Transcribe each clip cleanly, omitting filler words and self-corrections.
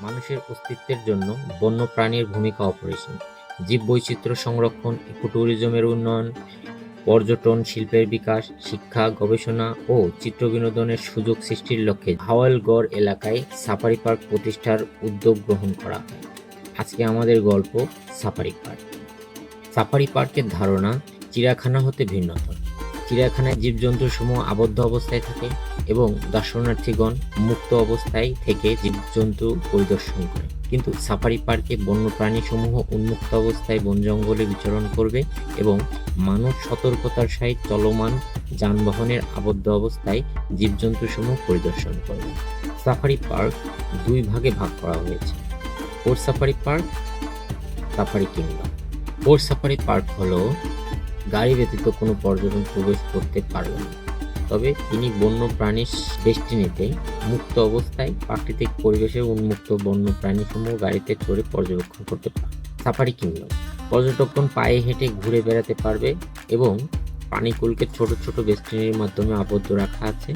মানুষের অস্তিত্বের জন্য বন্যপ্রাণীর ভূমিকা অপরিসীম। জীববৈচিত্র্য সংরক্ষণ, ইকোট্যুরিজমের উন্নয়ন, পর্যটন শিল্পের বিকাশ, শিক্ষা, গবেষণা ও চিত্রবিনোদনের সুযোগ সৃষ্টির লক্ষ্যে হাওয়ালগড় এলাকায় সাফারি পার্ক প্রতিষ্ঠার উদ্যোগ গ্রহণ করা হয়। আজকে আমাদের গল্প সাফারি পার্ক। সাফারি পার্কের ধারণা চিড়িয়াখানা হতে ভিন্নতর। চিড়িয়াখানায় জীবজন্তুসমূহ আবদ্ধ অবস্থায় থাকে এবং দর্শনার্থীগণ মুক্ত অবস্থায় থেকে জীবজন্তু পরিদর্শন করে, কিন্তু সাফারি পার্কে বন্যপ্রাণীসমূহ উন্মুক্ত অবস্থায় বন জঙ্গলে বিচরণ করবে এবং মানুষ সতর্কতার সহিত চলমান যানবাহনের আবদ্ধ অবস্থায় জীবজন্তুসমূহ পরিদর্শন করবে। সাফারি পার্ক দুই ভাগে ভাগ করা হয়েছে: core safari park, safari kingdom. Core safari park হলো গাড়ি ব্যতীত কোনো পর্যটন প্রবেশ করতে পারবে না, তবে তিনি বন্য প্রাণীর ডেস্টিনিতে মুক্ত অবস্থায় প্রাকৃতিক পরিবেশে উন্মুক্ত বন্য প্রাণীসমূহ গাড়িতে চড়ে পর্যবেক্ষণ করতে পারে। সাফারি কিংডম পর্যটকগণ পায়ে হেঁটে ঘুরে বেড়াতে পারবে এবং প্রাণীকুলকে ছোট ছোট বেষ্টনীর মাধ্যমে আবদ্ধ রাখা আছে।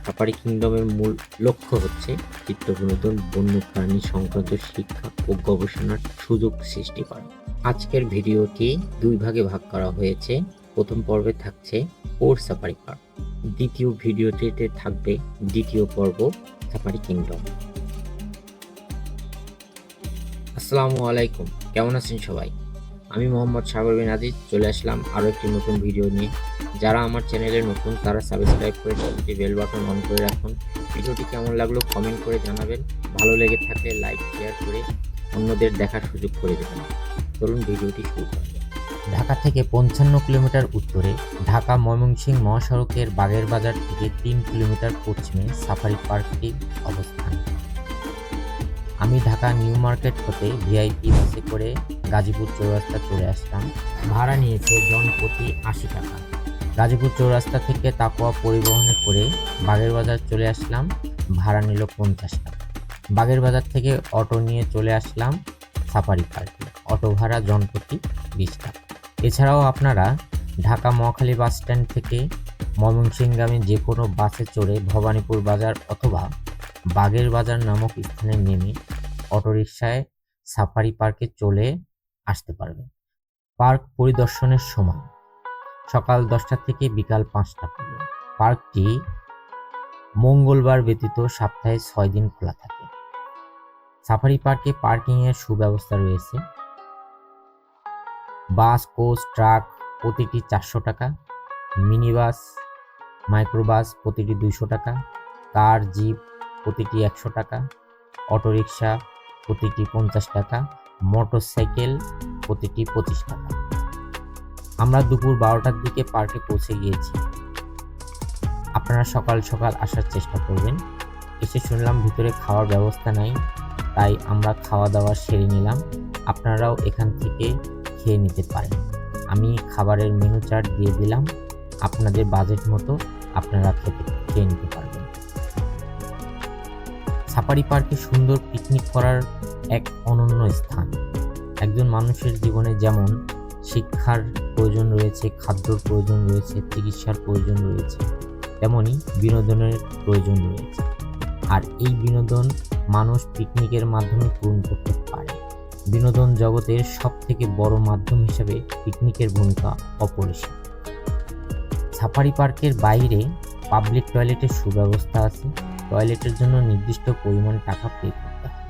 সাফারি কিংডমের মূল লক্ষ্য হচ্ছে চিত্রবিনোদন, বন্য প্রাণী সংক্রান্ত শিক্ষা ও গবেষণার সুযোগ সৃষ্টি করা। আজকের ভিডিওটি দুই ভাগে ভাগ করা হয়েছে। প্রথম পর্বে থাকছে কোর সাফারি পার্ক, দ্বিতীয় ভিডিওটিতে থাকবে দ্বিতীয় পর্ব সাফারি কিংডম। আসসালামু আলাইকুম, কেমন আছেন সবাই? আমি মোহাম্মদ সাগর বিন আজিজ চলে আসলাম আরও একটি নতুন ভিডিও নিয়ে। যারা আমার চ্যানেলে নতুন তারা সাবস্ক্রাইব করে সাথে বেল বাটন অন করে রাখুন। ভিডিওটি কেমন লাগলো কমেন্ট করে জানাবেন। ভালো লেগে থাকলে লাইক শেয়ার করে অন্যদের দেখার সুযোগ করে দেবেন। চলুন ভিডিওটি শুরু করা যাক। ঢাকা থেকে 55 কিলোমিটার উত্তরে, ঢাকা ময়মনসিংহ মহাসড়কের বাগের বাজার থেকে 3 কিলোমিটার পশ্চিমে সাফারি পার্কটির অবস্থান। আমি ঢাকা নিউ মার্কেট হতে ভিআইপি বাসে করে গাজীপুর চৌরাস্তা চলে আসলাম। ভাড়া নিয়েছে জনপ্রতি 80 টাকা। গাজীপুর চৌরাস্তা থেকে তাকোয়া পরিবহনে করে বাগের বাজার চলে আসলাম, ভাড়া নিল 50 টাকা। বাগের বাজার থেকে অটো নিয়ে চলে আসলাম সাফারি পার্কে, অটো ভাড়া জনপ্রতি 20 টাকা। এছাড়াও আপনারা ঢাকা মহাখালী বাস স্ট্যান্ড থেকে ময়মনসিংহগামী যে কোনো বাসে চড়ে ভবানীপুর বাজার অথবা বাগের বাজার নামক স্থানে নেমে অটোরিকশায় সাফারি পার্কে চলে আসতে পারবে। পার্ক পরিদর্শনের সময় সকাল 10টা থেকে বিকাল 5টা পর্যন্ত। পার্কটি মঙ্গলবার ব্যতীত সপ্তাহে 6 দিন খোলা থাকে। সাফারি পার্কে পার্কিংয়ের সুব্যবস্থা রয়েছে। বাস, কোচ, ট্রাক প্রতিটি 400 টাকা, মিনি বাস, মাইক্রোবাস প্রতিটি 200 টাকা, কার, জিপ প্রতিটি 100 টাকা, অটোরিকশা প্রতিটি 50 টাকা, মোটরসাইকেল প্রতিটি 25 টাকা। আমরা দুপুর 12টার দিকে পার্কে পৌঁছে গিয়েছি। আপনারা সকাল সকাল আসার চেষ্টা করবেন। এসে শুনলাম ভিতরে খাওয়ার ব্যবস্থা নাই, তাই আমরা খাওয়া দাওয়া সেরে নিলাম। আপনারাও এখান থেকে খেয়ে নিতে পারেন। আমি খাবারের মেনু চার্ট দিয়ে দিলাম, আপনাদের বাজেট মতো আপনারা খেয়ে নিতে পারবেন। সাফারি পার্কে সুন্দর পিকনিক করার এক অনন্য স্থান। একজন মানুষের জীবনে যেমন শিক্ষার প্রয়োজন রয়েছে, খাদ্যর প্রয়োজন রয়েছে, চিকিৎসার প্রয়োজন রয়েছে, তেমনি বিনোদনের প্রয়োজন রয়েছে। আর এই বিনোদন মানুষ পিকনিকের মাধ্যমে পূরণ করতে পারে। বিনোদন জগতের সব থেকে বড় মাধ্যম হিসেবে পিকনিকের ভূমিকা অপরিসীম। সাফারি পার্কের বাইরে পাবলিক টয়লেটের সুব্যবস্থা আছে। টয়লেটের জন্য নির্দিষ্ট পরিমাণ টাকা পে করতে হয়।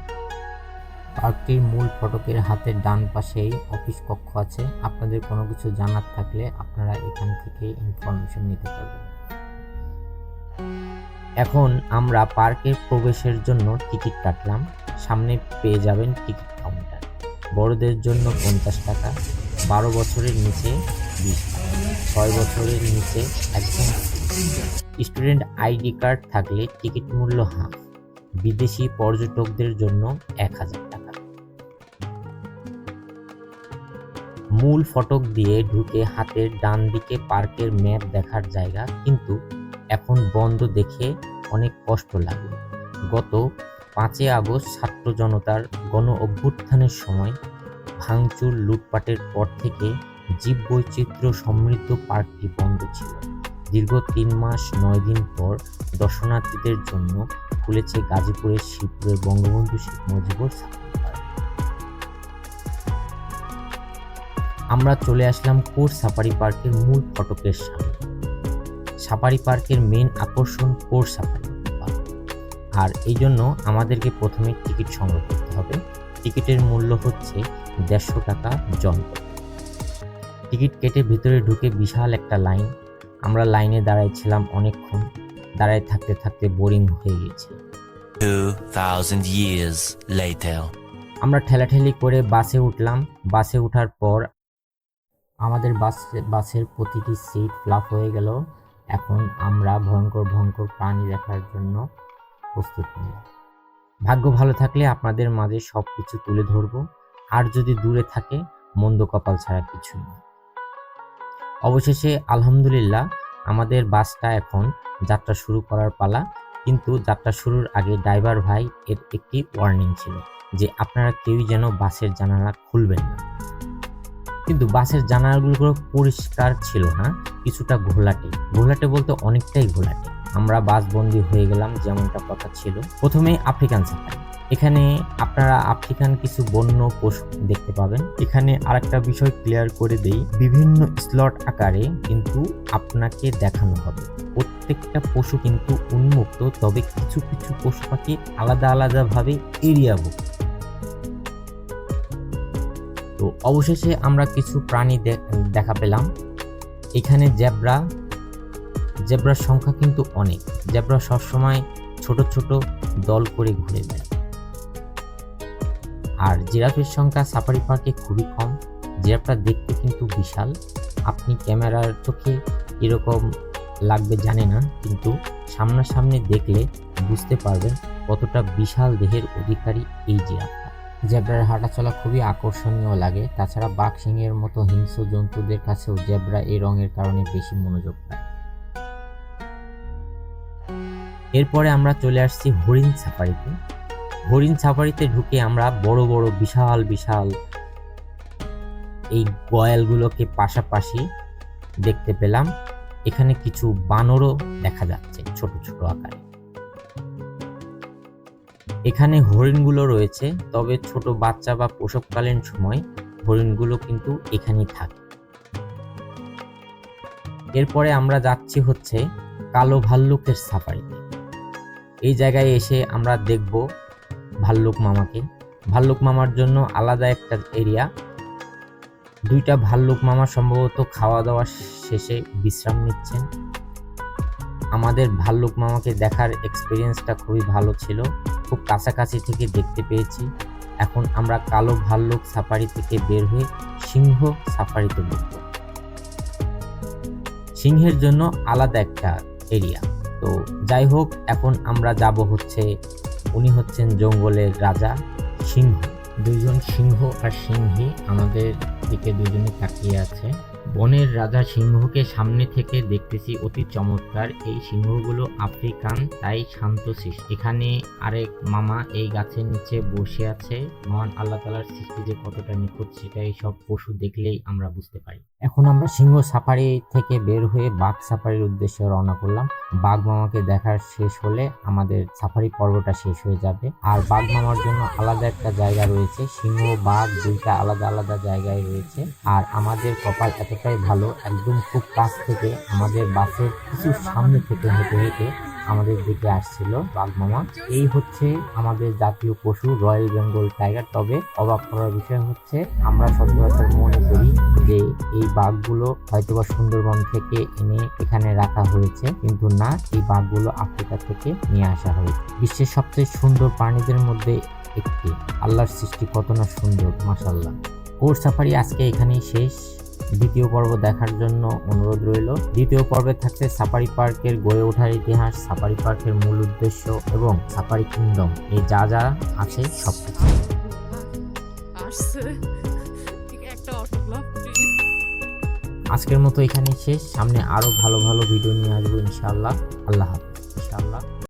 পার্কটির মূল ফটকের হাতের ডান পাশেই অফিস কক্ষ আছে। আপনাদের কোনো কিছু জানার থাকলে আপনারা এখান থেকে ইনফরমেশন নিতে পারবেন। এখন আমরা পার্কের প্রবেশের জন্য টিকিট কাটলাম। সামনে পেয়ে যাবেন টিকিট কাউন্টার। বড়দের জন্য 50 টাকা, 12 বছরের নিচে 20 টাকা, 6 বছরের নিচে একদম। স্টুডেন্ট আইডি কার্ড থাকলে টিকিট মূল্য হাফ। বিদেশি পর্যটকদের জন্য 1000 টাকা। মূল ফটক দিয়ে ঢুকে হাতের ডান দিকে পার্কের ম্যাপ দেখার জায়গা, কিন্তু এখন বন্ধ দেখে অনেক কষ্ট লাগলো। গত 5 আগস্ট ছাত্র জনতার গণ অভ্যুত্থানের সময় ভাঙচুর, লুটপাটের পর থেকে জীববৈচিত্র্য সমৃদ্ধ পার্কটি বন্ধ ছিল। দীর্ঘ 3 মাস 9 দিন পর দর্শনার্থীদের জন্য খুলেছে গাজীপুরের শিবপুরের বঙ্গবন্ধু শেখ মুজিবুর সাফারি পার্ক। আমরা চলে আসলাম কোর সাফারি পার্কের মূল ফটকের সামনে। সাফারি পার্কের মেইন আকর্ষণ কোর সাফারি পার্ক, আর এই জন্য আমাদেরকে প্রথমে টিকিট সংগ্রহ করতে হবে। টিকিটের মূল্য হচ্ছে 150 টাকা জন। টিকিট কেটে ভিতরে ঢুকে বিশাল একটা লাইন। আমরা লাইনে দাঁড়াইছিলাম অনেকক্ষণ, দাঁড়ায় থাকতে থাকতে বোরিং হয়ে গেছে। 2000 years later. আমরা ঠেলাঠেলি করে বাসে উঠলাম। বাসে ওঠার পর আমাদের বাসের প্রতিটি সিট ফ্লাপ হয়ে গেল। এখন আমরা ভয়ঙ্কর ভয়ঙ্কর প্রাণী দেখার জন্য প্রস্তুত নিলাম। ভাগ্য ভালো থাকলে আপনাদের মাঝে সবকিছু তুলে ধরবো, আর যদি দূরে থাকে মন্দ কপাল ছাড়া কিছুই না। অবশেষে আলহামদুলিল্লাহ আমাদের বাসটা এখন যাত্রা শুরু করার পালা। কিন্তু যাত্রা শুরুর আগে ড্রাইভার ভাই এর একটি ওয়ার্নিং ছিল যে আপনারা কেউই যেন বাসের জানালা খুলবেন না। কিন্তু বাসের জানালাগুলো পরিষ্কার ছিল না, কিছুটা ঘোলাটে বলতে অনেকটাই ঘোলাটে। আমরা বাস বন্দী হয়ে গেলাম, যেমনটা কথা ছিল। প্রথমে আফ্রিকান সাফারি। এখানে আপনারা আফ্রিকান কিছু বন্য পশু দেখতে পাবেন। এখানে আরেকটা বিষয় ক্লিয়ার করে দেই, বিভিন্ন স্লট আকারে কিন্তু আপনাকে দেখানো হবে। প্রত্যেকটা পশু কিন্তু উন্মুক্ত, তবে কিছু কিছু পশু পাখি আলাদা ভাবে এরিয়াভুক্ত। তো অবশেষে আমরা কিছু প্রাণী দেখা পেলাম। এখানে জেব্রার সংখ্যা কিন্তু অনেক। জেব্রা সবসময় ছোট ছোট দল করে ঘুরে বেড়ায়। আর জিরাফের সংখ্যা সাফারি পার্কে খুবই কম। জিরাফটা দেখতে কিন্তু বিশাল। আপনি ক্যামেরার চোখে এরকম লাগবে জানি না, কিন্তু সামনাসামনি দেখলে বুঝতে পারবেন কতটা বিশাল দেহের অধিকারী এই জিরাফটা। জেব্রার হাঁটাচলা খুবই আকর্ষণীয় লাগে। তাছাড়া বাঘ সিংহের মতো হিংস্র জন্তুদের কাছেও জেব্রা এই রঙের কারণে বেশি মনোযোগ পায়। এরপরে আমরা চলে আসছি হরিণ সাফারিতে। হরিণ সাফারিতে ঢুকে আমরা বড় বড় বিশাল এই গয়ালগুলোকে পাশাপাশি দেখতে পেলাম। এখানে কিছু বানরও দেখা যাচ্ছে ছোট ছোট আকারে। এখানে হরিণগুলো রয়েছে, তবে ছোট বাচ্চা বা প্রসবকালীন সময় হরিণগুলো কিন্তু এখানেই থাকে। এরপরে আমরা যাচ্ছি হচ্ছে কালো ভাল্লুকের সাফারিতে। এই জায়গায় এসে আমরা দেখব ভাল্লুক মামাকে। ভাল্লুক মামার জন্য আলাদা একটা এরিয়া। 2টা ভাল্লুক মামা সম্ভবত খাওয়া দাওয়া শেষে বিশ্রাম নিচ্ছেন। আমাদের ভাল্লুক মামাকে দেখার এক্সপিরিয়েন্সটা খুবই ভালো ছিল, খুব কাছাকাছি থেকে দেখতে পেয়েছি। এখন আমরা কালো ভাল্লুক সাফারি থেকে বের হয়ে সিংহ সাফারিতে ঢুকব। সিংহের জন্য আলাদা একটা এরিয়া। তো যাই হোক, এখন আমরা যাব হচ্ছে, উনি হচ্ছেন জঙ্গলের রাজা সিংহ। 2জন সিংহ আর সিংহী আমাদের দিকে দুজনে তাকিয়ে আছে। বনের রাজা সিংহকে সামনে থেকে দেখতেছি অতি চমৎকার। এই সিংহগুলো আফ্রিকান, তাই শান্তশিষ্ট। এখানে আরেক মামা এই গাছের নিচে বসে আছে। মহান আল্লাহ তাআলার সৃষ্টি যে কতটা নিখুঁত সেটা এই সব পশু দেখলেই আমরা বুঝতে পারি। এখন আমরা সিংহ সাফারি থেকে বের হয়ে বাঘ সাফারির উদ্দেশ্যে রওনা করলাম। বাঘ মামাকে দেখার শেষ হলে আমাদের সাফারি পর্বটা শেষ হয়ে যাবে। আর বাঘ মামার জন্য আলাদা একটা জায়গা রয়েছে। সিংহ বাঘ 2টা আলাদা জায়গায় রয়েছে। আর আমাদের কপাল এতটাই ভালো, একদম খুব কাছ থেকে আমাদের বাসের কিছু সামনে থেকে হেঁটে হেঁটে আমাদের দিকে আসছিল বাঘ মামা। এই হচ্ছে আমাদের জাতীয় পশু রয়্যাল বেঙ্গল টাইগার। তবে অবাক করার বিষয় হচ্ছে, আমরা সচরাচর মনে করি যে এই বাঘগুলো হয়তোবা সুন্দরবন থেকে এনে এখানে রাখা হয়েছে, কিন্তু না, এই বাঘগুলো আফ্রিকা থেকে নিয়ে আসা হয়েছে। বিশ্বের সবচেয়ে সুন্দর প্রাণীদের মধ্যে একটি। আল্লাহর সৃষ্টি কত না সুন্দর, মাশাআল্লাহ। কোর সাফারি আজকে এখানেই শেষ। দ্বিতীয় পর্ব দেখার জন্য অনুরোধ রইল। দ্বিতীয় পর্বে থাকছে সাফারি পার্কের গড়ে ওঠার ইতিহাস, সাফারি পার্কের মূল উদ্দেশ্য এবং সাফারি কিংডম, এই যা আছে সবকিছু। আজকের মতো এখানেই শেষ। সামনে আরো ভালো ভিডিও নিয়ে আসবো ইনশাআল্লাহ। আল্লাহ হাফেজ।